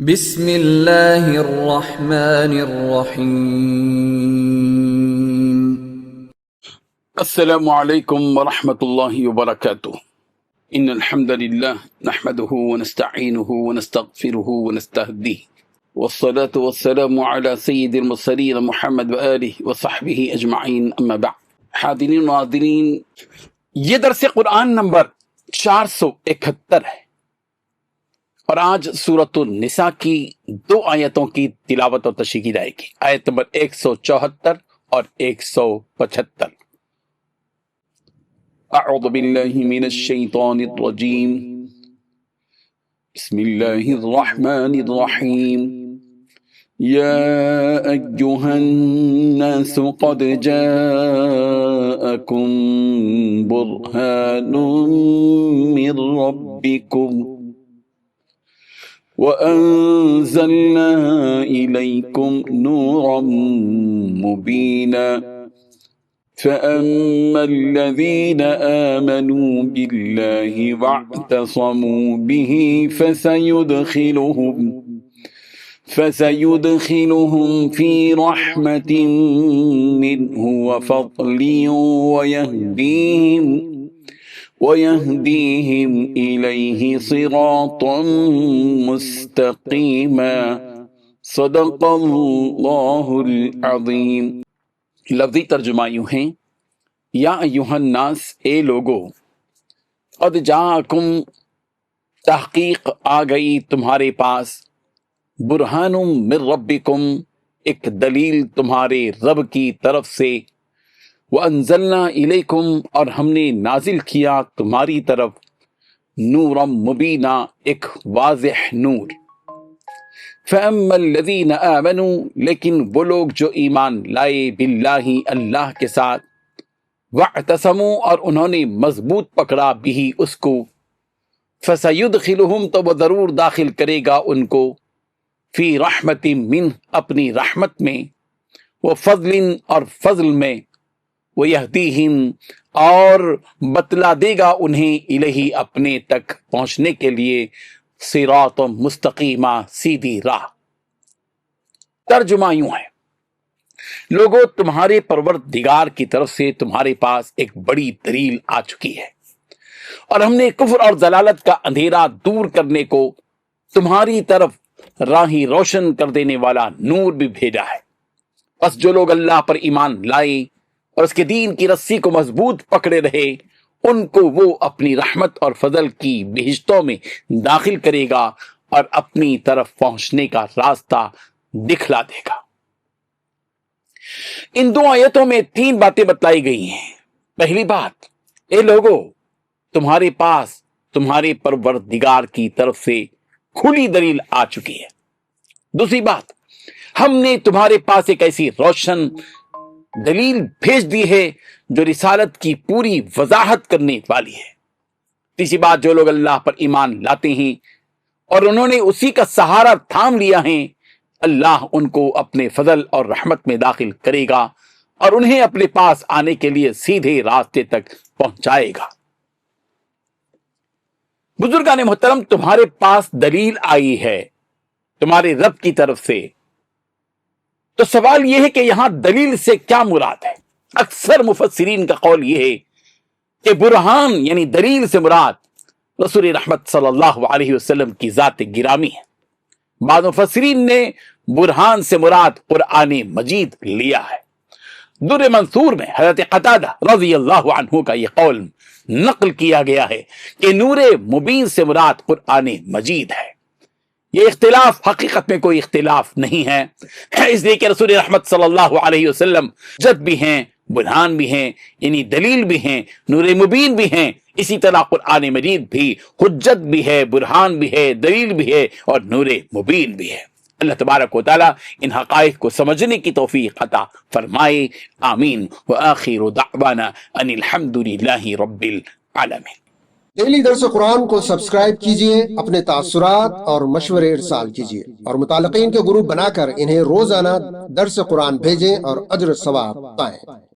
بسم اللہ الرحمن الرحیم۔ السلام علیکم ورحمۃ اللہ وبرکاتہ۔ ان الحمد للہ نحمده ونستعینه ونستغفره ونستهدیه والصلاة والسلام على سید المرسلین محمد وآلہ وصحبہ اجمعین، اما بعد۔ حاضرین و ناظرین، یہ درس قرآن نمبر 471 ہے اور آج سورۃ النساء کی 2 آیتوں کی تلاوت اور تشریح کی جائے گی، آیت نمبر 174 اور 175۔ اعوذ باللہ من الشیطان الرجیم، بسم اللہ الرحمن الرحیم۔ یا ایہا الناس قد جاءکم برہان من ربکم وَأَنزَلْنَا إِلَيْكُمْ نُورًا مُبِينًا فَأَمَّا الَّذِينَ آمَنُوا بِاللَّهِ وَاعْتَصَمُوا بِهِ فَسَيُدْخِلُهُمْ فِي رَحْمَةٍ مِّنْهُ وَفَضْلٍ وَيَهْدِيهِمْ إِلَيْهِ صِرَاطًا مُسْتَقِيمًا۔ صدق اللہ العظیم۔ لفظی ترجمہ یوں ہیں، یا ایہا الناس، اے لوگو، قد جاءکم، تحقیق آ گئی تمہارے پاس، برہان من ربکم، ایک دلیل تمہارے رب کی طرف سے، وَأَنزَلْنَا إِلَيْكُمْ، اور ہم نے نازل کیا تمہاری طرف، نورا مبینہ، ایک واضح نور۔ فَأَمَّا الَّذِينَ آمَنُوا، لیکن وہ لوگ جو ایمان لائے، باللہ، اللہ کے ساتھ، وَاعْتَصَمُوا، اور انہوں نے مضبوط پکڑا، بھی اس کو، فَسَيُدْخِلُهُمْ، تو وہ ضرور داخل کرے گا ان کو، فی رحمت منہ، اپنی رحمت میں، وفضل، اور فضل میں، وَيَهْدِيهِمْ، اور بتلا دے گا انہیں، الہی، اپنے تک پہنچنے کے لیے، صراط مستقیمہ، سیدھی راہ۔ ترجمہ یوں ہے، لوگوں، تمہارے پروردگار کی طرف سے تمہارے پاس ایک بڑی دلیل آ چکی ہے، اور ہم نے کفر اور ضلالت کا اندھیرا دور کرنے کو تمہاری طرف راہیں روشن کر دینے والا نور بھی بھیجا ہے۔ بس جو لوگ اللہ پر ایمان لائے اور اس کے دین کی رسی کو مضبوط پکڑے رہے، ان کو وہ اپنی رحمت اور فضل کی بہشتوں میں داخل کرے گا اور اپنی طرف پہنچنے کا راستہ دکھلا دے گا۔ ان 2 آیتوں میں 3 باتیں بتلائی گئی ہیں۔ پہلی بات، اے لوگو، تمہارے پاس تمہارے پروردگار کی طرف سے کھلی دلیل آ چکی ہے۔ دوسری بات، ہم نے تمہارے پاس ایک ایسی روشن دلیل بھیج دی ہے جو رسالت کی پوری وضاحت کرنے والی ہے۔ تیسری بات، جو لوگ اللہ پر ایمان لاتے ہیں اور انہوں نے اسی کا سہارا تھام لیا ہے، اللہ ان کو اپنے فضل اور رحمت میں داخل کرے گا اور انہیں اپنے پاس آنے کے لیے سیدھے راستے تک پہنچائے گا۔ بزرگان محترم، تمہارے پاس دلیل آئی ہے تمہارے رب کی طرف سے، تو سوال یہ ہے کہ یہاں دلیل سے کیا مراد ہے؟ اکثر مفسرین کا قول یہ ہے کہ برہان یعنی دلیل سے مراد رسول رحمت صلی اللہ علیہ وسلم کی ذات گرامی ہے۔ بعض مفسرین نے برہان سے مراد قرآن مجید لیا ہے۔ در منصور میں حضرت قتادہ رضی اللہ عنہ کا یہ قول نقل کیا گیا ہے کہ نور مبین سے مراد قرآن مجید ہے۔ یہ اختلاف حقیقت میں کوئی اختلاف نہیں ہے، اس لیے کہ رسول رحمت صلی اللہ علیہ وسلم جد بھی ہیں، برہان بھی ہیں، یعنی دلیل بھی ہیں، نور مبین بھی ہیں۔ اسی طرح قرآن مجید بھی حجت بھی ہے، برہان بھی ہے، دلیل بھی ہے اور نور مبین بھی ہے۔ اللہ تبارک و تعالی ان حقائق کو سمجھنے کی توفیق عطا فرمائے، آمین۔ وآخر دعوانا ان الحمد للہ رب العالمین۔ ڈیلی درس قرآن کو سبسکرائب کیجئے، اپنے تاثرات اور مشورے ارسال کیجئے اور متعلقین کے گروپ بنا کر انہیں روزانہ درس قرآن بھیجیں اور اجر ثواب پائیں۔